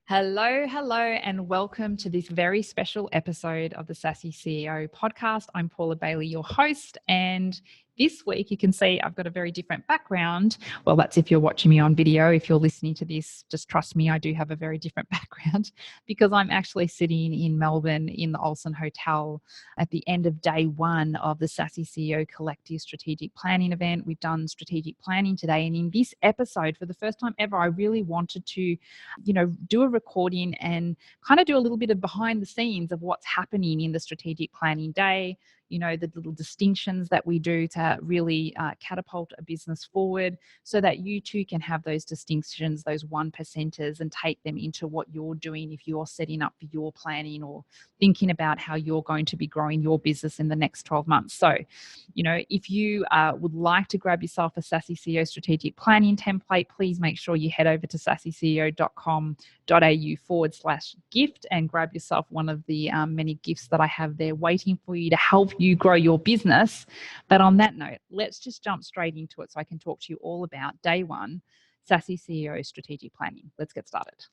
Hello, and welcome to this very special episode of the Sassy CEO podcast. I'm Paula Bailey, your host, and this week you can see I've got a very different background. Well, that's if you're watching me on video. If you're listening to this, just trust me, I do have a very different background because I'm actually sitting in Melbourne in the Olsen Hotel at the end of day one of the Sassy CEO Collective Strategic Planning event. We've done strategic planning today, and in this episode, for the first time ever, I really wanted to do a recording and kind of do a little bit of behind the scenes of what's happening in the strategic planning day, the little distinctions that we do to really catapult a business forward so that you too can have those distinctions, those 1%ers, and take them into what you're doing if you're setting up for your planning or thinking about how you're going to be growing your business in the next 12 months. So, if you would like to grab yourself a Sassy CEO strategic planning template, please make sure you head over to sassyceo.com.au/gift and grab yourself one of the many gifts that I have there waiting for you to help you grow your business. But on that note, let's just jump straight into it so I can talk to you all about day one, Sassy CEO strategic planning. Let's get started.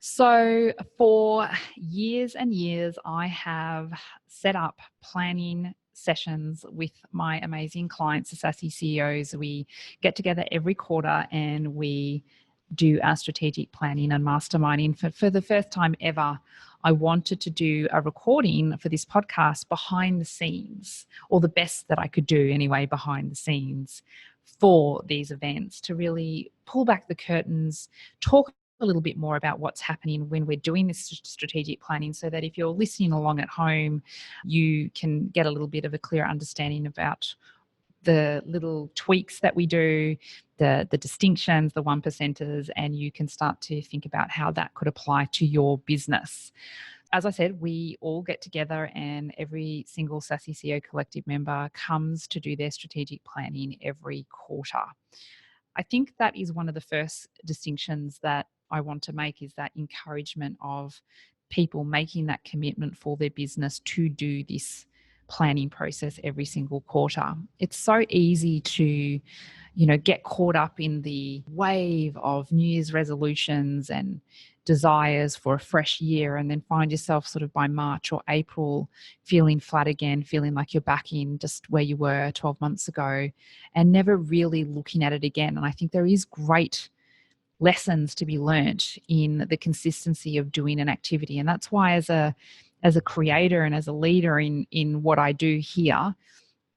So for years and years, I have set up planning sessions with my amazing clients, the Sassy CEOs. We get together every quarter and we do our strategic planning and masterminding. For the first time ever, I wanted to do a recording for this podcast behind the scenes, or the best that I could do anyway, behind the scenes for these events, to really pull back the curtains, talk a little bit more about what's happening when we're doing this strategic planning, so that if you're listening along at home, you can get a little bit of a clear understanding about the little tweaks that we do, the distinctions, the 1%ers, and you can start to think about how that could apply to your business. As I said, we all get together and every single Sassy CEO Collective member comes to do their strategic planning every quarter. I think that is one of the first distinctions that I want to make, is that encouragement of people making that commitment for their business to do this planning process every single quarter. It's so easy to, get caught up in the wave of New Year's resolutions and desires for a fresh year, and then find yourself sort of by March or April feeling flat again, feeling like you're back in just where you were 12 months ago and never really looking at it again. And I think there is great lessons to be learnt in the consistency of doing an activity. And that's why as a creator and as a leader in what I do here,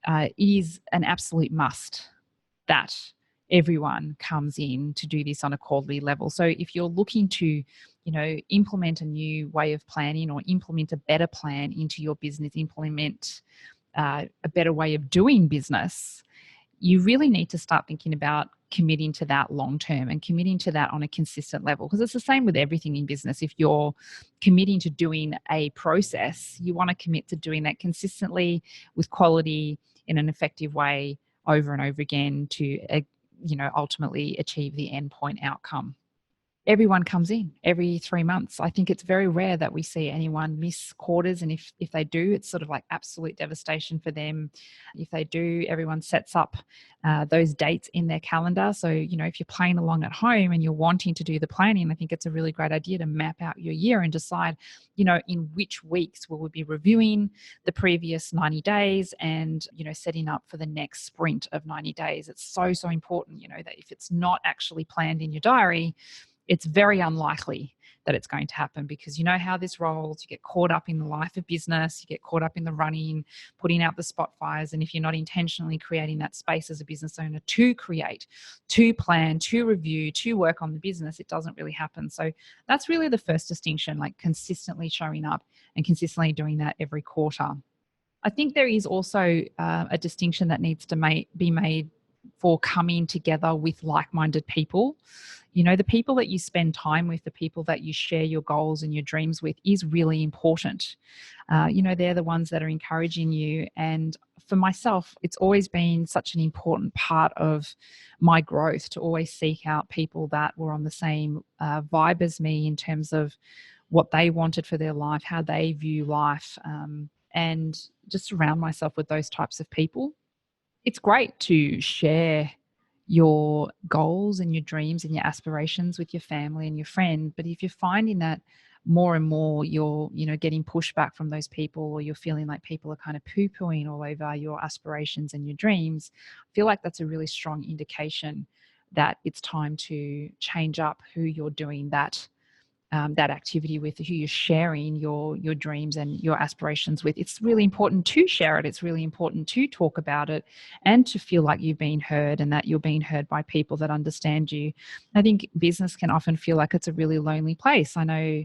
it is an absolute must that everyone comes in to do this on a quarterly level. So if you're looking to, implement a new way of planning or implement a better plan into your business, implement a better way of doing business, you really need to start thinking about committing to that long term and committing to that on a consistent level. Because it's the same with everything in business. If you're committing to doing a process, you want to commit to doing that consistently with quality in an effective way over and over again to, ultimately achieve the end point outcome. Everyone comes in every 3 months. I think it's very rare that we see anyone miss quarters. And if they do, it's sort of like absolute devastation for them. If they do, everyone sets up those dates in their calendar. So, if you're playing along at home and you're wanting to do the planning, I think it's a really great idea to map out your year and decide, in which weeks will we be reviewing the previous 90 days and, setting up for the next sprint of 90 days. It's so, so important, that if it's not actually planned in your diary, it's very unlikely that it's going to happen, because you know how this rolls. You get caught up in the life of business, you get caught up in the running, putting out the spot fires. And if you're not intentionally creating that space as a business owner to create, to plan, to review, to work on the business, it doesn't really happen. So that's really the first distinction, like consistently showing up and consistently doing that every quarter. I think there is also a distinction that needs to be made for coming together with like-minded people. You know, the people that you spend time with, the people that you share your goals and your dreams with is really important. You know, they're the ones that are encouraging you. And for myself, it's always been such an important part of my growth to always seek out people that were on the same vibe as me in terms of what they wanted for their life, how they view life, and just surround myself with those types of people. It's great to share your goals and your dreams and your aspirations with your family and your friend, but if you're finding that more and more you're, you know, getting pushback from those people, or you're feeling like people are kind of poo-pooing all over your aspirations and your dreams, I feel like that's a really strong indication that it's time to change up who you're doing that activity with, who you're sharing your dreams and your aspirations with. It's really important to share it. It's really important to talk about it and to feel like you've been heard and that you're being heard by people that understand you. I think business can often feel like it's a really lonely place. I know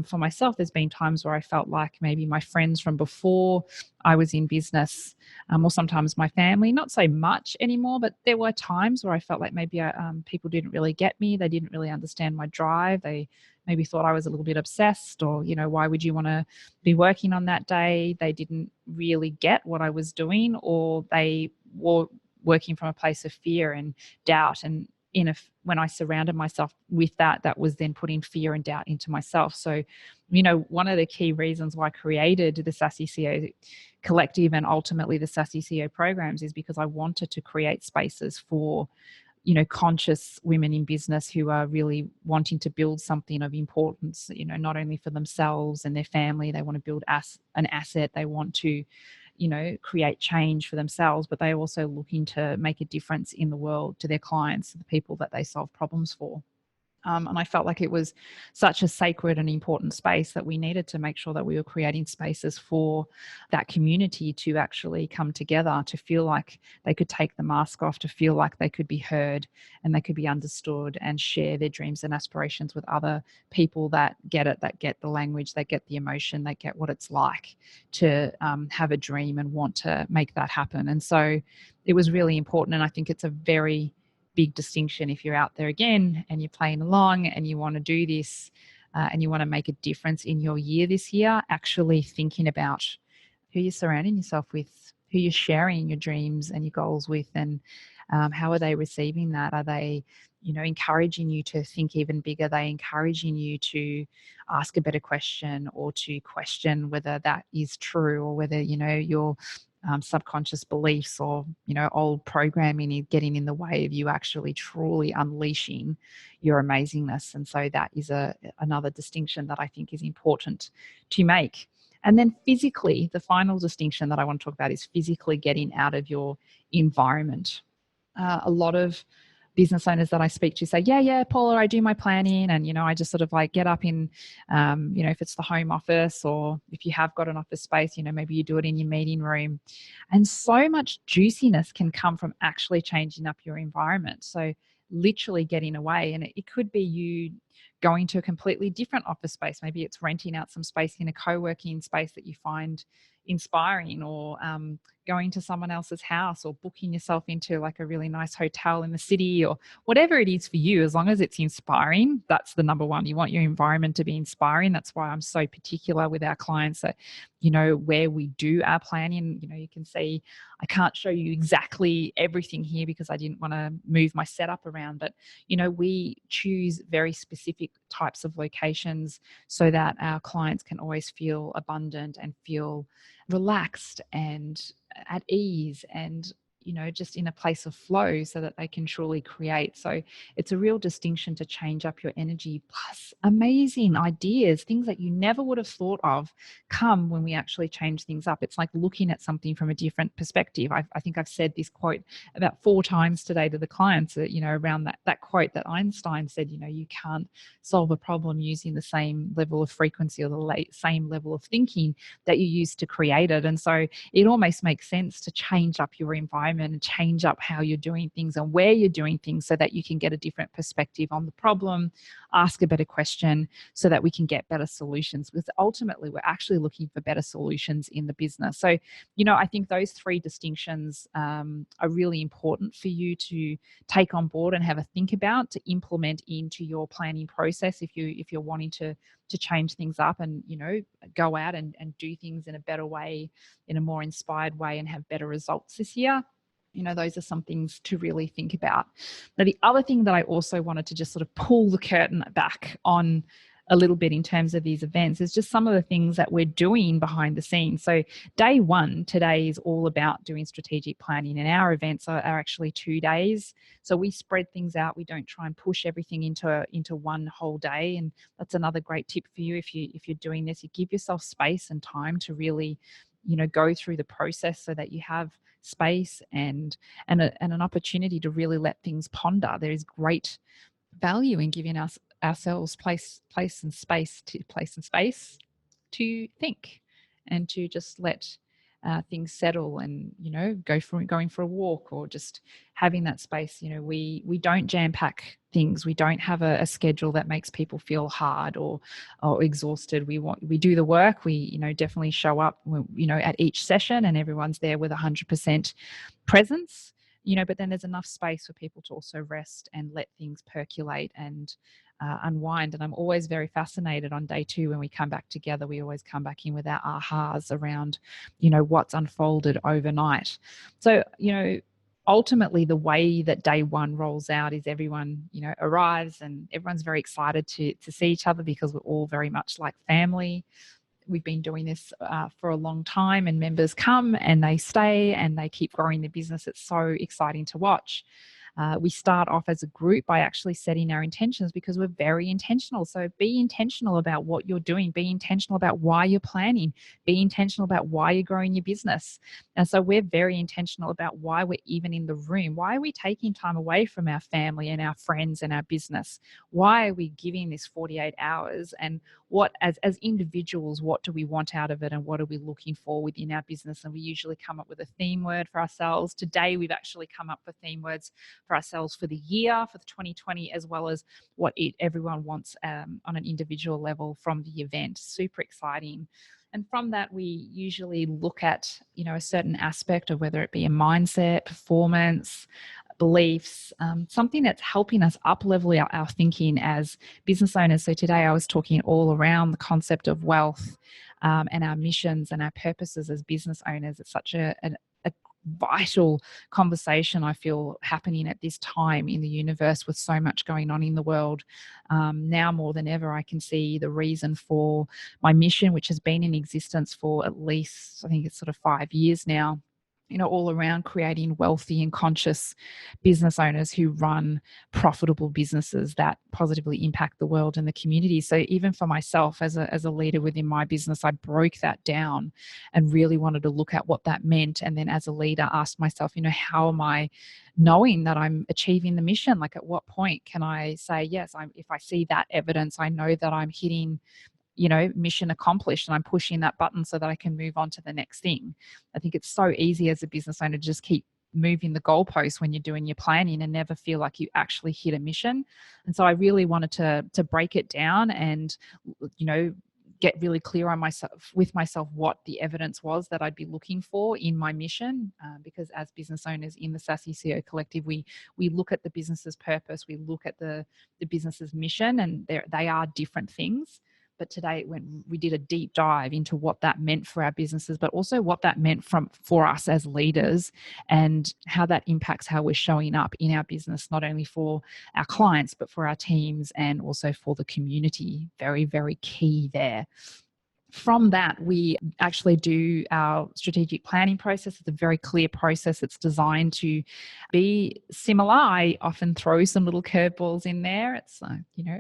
for myself, there's been times where I felt like maybe my friends from before I was in business, or sometimes my family, not so much anymore, but there were times where I felt like maybe people didn't really get me. They didn't really understand my drive. They maybe thought I was a little bit obsessed, or, you know, why would you want to be working on that day? They didn't really get what I was doing, or they were working from a place of fear and doubt. And when I surrounded myself with that, that was then putting fear and doubt into myself. So, you know, one of the key reasons why I created the Sassy CEO collective and ultimately the Sassy CEO programs is because I wanted to create spaces for, you know, conscious women in business who are really wanting to build something of importance, you know, not only for themselves and their family. They want to build an asset. They want to, you know, create change for themselves, but they're also looking to make a difference in the world to their clients, the people that they solve problems for. And I felt like it was such a sacred and important space that we needed to make sure that we were creating spaces for that community to actually come together, to feel like they could take the mask off, to feel like they could be heard and they could be understood, and share their dreams and aspirations with other people that get it, that get the language, that get the emotion, that get what it's like to have a dream and want to make that happen. And so it was really important. And I think it's a very big distinction if you're out there again and you're playing along and you want to do this and you want to make a difference in your year this year, actually thinking about who you're surrounding yourself with, who you're sharing your dreams and your goals with, and how are they receiving that? Are they, you know, encouraging you to think even bigger? Are they encouraging you to ask a better question, or to question whether that is true, or whether, you know, your subconscious beliefs or, you know, old programming is getting in the way of you actually truly unleashing your amazingness? And so that is another distinction that I think is important to make. And then physically, the final distinction that I want to talk about is physically getting out of your environment. A lot of business owners that I speak to say, yeah, Paula, I do my planning. And, you know, I just sort of like get up in, you know, if it's the home office, or if you have got an office space, you know, maybe you do it in your meeting room. And so much juiciness can come from actually changing up your environment. So literally getting away. And it could be you going to a completely different office space. Maybe it's renting out some space in a co-working space that you find inspiring, or going to someone else's house, or booking yourself into like a really nice hotel in the city, or whatever it is for you. As long as it's inspiring, that's the number one. You want your environment to be inspiring. That's why I'm so particular with our clients that, you know, where we do our planning, you know, you can see I can't show you exactly everything here because I didn't want to move my setup around, but, you know, we choose very specific types of locations so that our clients can always feel abundant and feel relaxed and at ease, and, you know, just in a place of flow so that they can truly create. So it's a real distinction to change up your energy, plus amazing ideas, things that you never would have thought of come when we actually change things up. It's like looking at something from a different perspective. I think I've said this quote about 4 times today to the clients, that, you know, around that quote that Einstein said, you know, you can't solve a problem using the same level of frequency or the same level of thinking that you used to create it. And so it almost makes sense to change up your environment moment and change up how you're doing things and where you're doing things so that you can get a different perspective on the problem, ask a better question so that we can get better solutions. Because ultimately, we're actually looking for better solutions in the business. So, I think those three distinctions are really important for you to take on board and have a think about to implement into your planning process if you're wanting to change things up and go out and do things in a better way, in a more inspired way, and have better results this year. Those are some things to really think about. Now, the other thing that I also wanted to just sort of pull the curtain back on a little bit in terms of these events is just some of the things that we're doing behind the scenes. So day one today is all about doing strategic planning, and our events are actually 2 days. So we spread things out. We don't try and push everything into one whole day. And that's another great tip for you if you're doing this. You give yourself space and time to really, go through the process so that you have space and an opportunity to really let things ponder. There is great value in giving ourselves place and space to think and to just let things settle and going for a walk or just having that space. We don't jam pack things. We don't have a schedule that makes people feel hard or exhausted. We do the work. We definitely show up at each session, and everyone's there with 100% presence. But then there's enough space for people to also rest and let things percolate and unwind. And I'm always very fascinated on day two when we come back together. We always come back in with our ahas around, what's unfolded overnight. So, ultimately the way that day one rolls out is everyone, arrives and everyone's very excited to see each other because we're all very much like family. We've been doing this for a long time, and members come and they stay and they keep growing their business. It's so exciting to watch. We start off as a group by actually setting our intentions because we're very intentional. So be intentional about what you're doing. Be intentional about why you're planning. Be intentional about why you're growing your business. And so we're very intentional about why we're even in the room. Why are we taking time away from our family and our friends and our business? Why are we giving this 48 hours? And what, as individuals, what do we want out of it, and what are we looking for within our business? And we usually come up with a theme word for ourselves. Today, we've actually come up with theme words for ourselves for the year, for the 2020, as well as what everyone wants on an individual level from the event. Super exciting. And from that, we usually look at, a certain aspect of whether it be a mindset, performance, beliefs, something that's helping us up-level our thinking as business owners. So today I was talking all around the concept of wealth and our missions and our purposes as business owners. It's such a vital conversation I feel happening at this time in the universe with so much going on in the world. Now more than ever, I can see the reason for my mission, which has been in existence for at least, I think it's sort of 5 years now, all around creating wealthy and conscious business owners who run profitable businesses that positively impact the world and the community. So even for myself as a leader within my business, I broke that down and really wanted to look at what that meant. And then as a leader, asked myself, how am I knowing that I'm achieving the mission? Like, at what point can I say, yes, if I see that evidence, I know that I'm hitting mission accomplished and I'm pushing that button so that I can move on to the next thing. I think it's so easy as a business owner to just keep moving the goalposts when you're doing your planning and never feel like you actually hit a mission. And so I really wanted to break it down and, get really clear on myself what the evidence was that I'd be looking for in my mission. Because as business owners in the Sassy CEO Collective, we look at the business's purpose, we look at the business's mission, and they are different things. But today we did a deep dive into what that meant for our businesses, but also what that meant for us as leaders and how that impacts how we're showing up in our business, not only for our clients, but for our teams and also for the community. Very, very key there. From that, we actually do our strategic planning process. It's a very clear process. It's designed to be similar. I often throw some little curveballs in there. It's,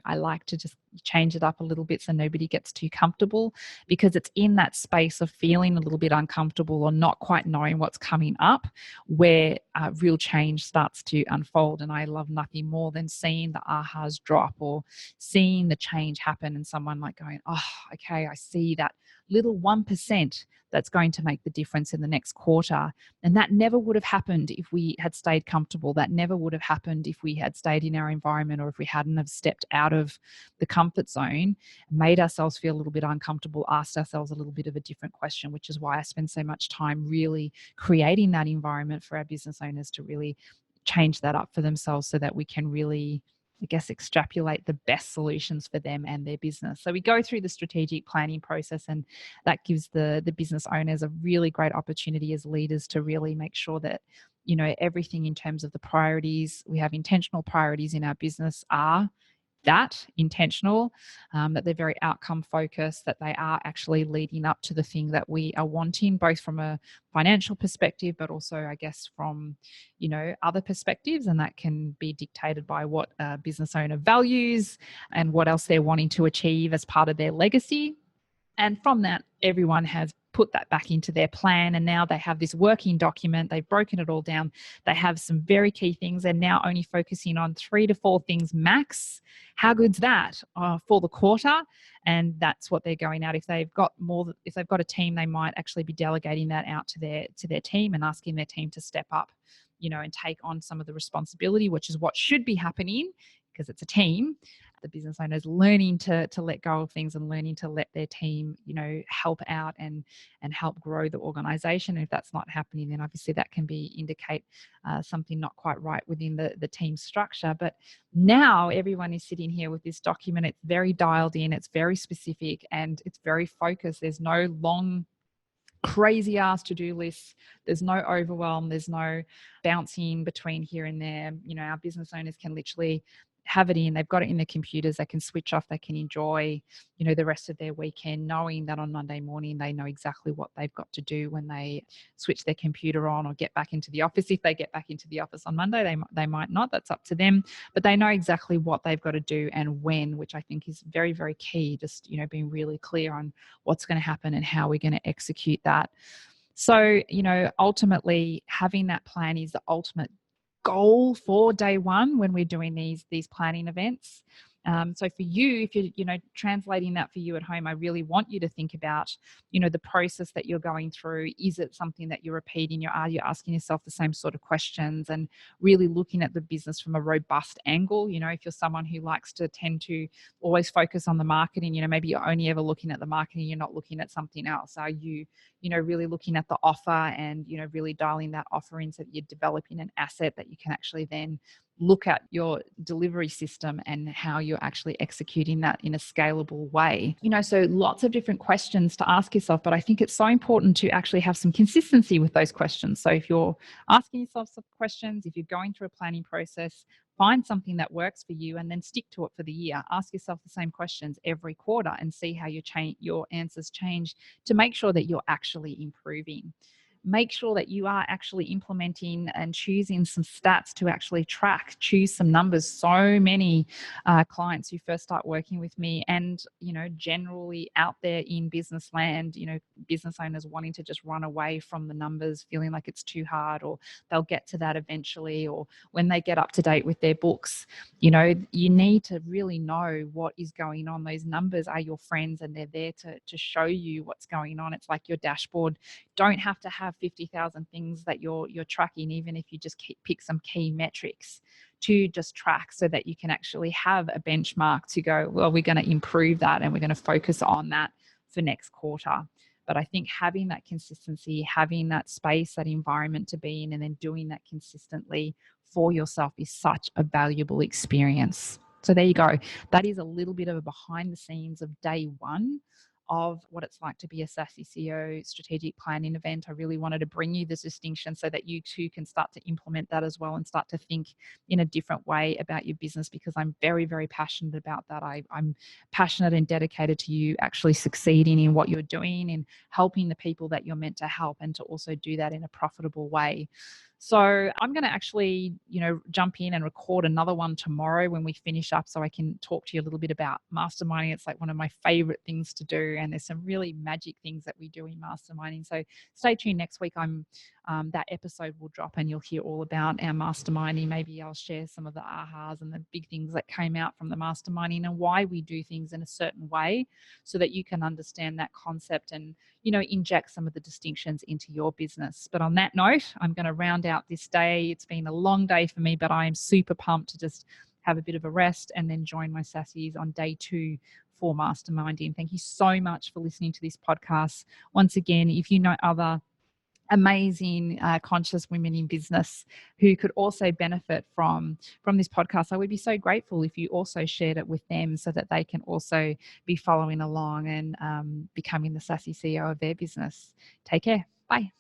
I like to just change it up a little bit so nobody gets too comfortable, because it's in that space of feeling a little bit uncomfortable or not quite knowing what's coming up where real change starts to unfold. And I love nothing more than seeing the ahas drop or seeing the change happen and someone like going, oh, okay, I see that little 1% that's going to make the difference in the next quarter. And that never would have happened if we had stayed comfortable. That never would have happened if we had stayed in our environment, or if we hadn't have stepped out of the comfort zone, made ourselves feel a little bit uncomfortable, asked ourselves a little bit of a different question, which is why I spend so much time really creating that environment for our business owners to really change that up for themselves, so that we can really, I guess, extrapolate the best solutions for them and their business. So we go through the strategic planning process, and that gives the business owners a really great opportunity as leaders to really make sure that, everything in terms of the priorities, we have intentional priorities in our business are that intentional, that they're very outcome focused, that they are actually leading up to the thing that we are wanting, both from a financial perspective, but also, I guess, from, other perspectives. And that can be dictated by what a business owner values and what else they're wanting to achieve as part of their legacy. And from that, everyone has put that back into their plan. And now they have this working document. They've broken it all down. They have some very key things. They're now only focusing on 3 to 4 things max. How good's that for the quarter? And that's what they're going out. If they've got a team, they might actually be delegating that out to their team and asking their team to step up, and take on some of the responsibility, which is what should be happening because it's a team. The business owners learning to let go of things and learning to let their team, help out and help grow the organization. And if that's not happening, then obviously that can indicate something not quite right within the team structure. But now everyone is sitting here with this document. It's very dialed in, it's very specific, and it's very focused. There's no long crazy ass to-do lists. There's no overwhelm. There's no bouncing between here and there. Our business owners can literally have it in. They've got it in their computers. They can switch off. They can enjoy, the rest of their weekend, knowing that on Monday morning they know exactly what they've got to do when they switch their computer on or get back into the office. If they get back into the office on Monday, they might not. That's up to them. But they know exactly what they've got to do and when, which I think is very, very key. Just, being really clear on what's going to happen and how we're going to execute that. So, ultimately having that plan is the ultimate goal for day one when we're doing these planning events. So for you, if you're translating that for you at home, I really want you to think about the process that you're going through. Is it something that you're repeating? Are you asking yourself the same sort of questions and really looking at the business from a robust angle? If you're someone who likes to tend to always focus on the marketing, maybe you're only ever looking at the marketing, you're not looking at something else. Are you really looking at the offer and really dialing that offer in so that you're developing an asset that you can actually then look at your delivery system and how you're actually executing that in a scalable way. So lots of different questions to ask yourself, but I think it's so important to actually have some consistency with those questions. So if you're asking yourself some questions, if you're going through a planning process, find something that works for you and then stick to it for the year. Ask yourself the same questions every quarter and see how your answers change to make sure that you're actually improving. Make sure that you are actually implementing and choosing some stats to actually track, choose some numbers. So many clients who first start working with me and, generally out there in business land, business owners wanting to just run away from the numbers, feeling like it's too hard, or they'll get to that eventually, or when they get up to date with their books, you need to really know what is going on. Those numbers are your friends and they're there to show you what's going on. It's like your dashboard. Don't have to have 50,000 things that you're tracking, even if you just pick some key metrics to just track so that you can actually have a benchmark to go, well, we're going to improve that and we're going to focus on that for next quarter. But I think having that consistency, having that space, that environment to be in, and then doing that consistently for yourself is such a valuable experience. So there you go. That is a little bit of a behind the scenes of day one of what it's like to be a Sassy CEO strategic planning event. I really wanted to bring you this distinction so that you too can start to implement that as well and start to think in a different way about your business, because I'm very, very passionate about that. I'm passionate and dedicated to you actually succeeding in what you're doing and helping the people that you're meant to help, and to also do that in a profitable way. So I'm going to actually, jump in and record another one tomorrow when we finish up, so I can talk to you a little bit about masterminding. It's like one of my favorite things to do, and there's some really magic things that we do in masterminding. So stay tuned next week. I'm that episode will drop and you'll hear all about our masterminding. Maybe I'll share some of the ahas and the big things that came out from the masterminding and why we do things in a certain way so that you can understand that concept and, inject some of the distinctions into your business. But on that note, I'm going to round out this day. It's been a long day for me, but I am super pumped to just have a bit of a rest and then join my Sassies on day 2 for masterminding. Thank you so much for listening to this podcast. Once again, if you know other amazing conscious women in business who could also benefit from this podcast, I would be so grateful if you also shared it with them so that they can also be following along and becoming the Sassy CEO of their business. Take care. Bye.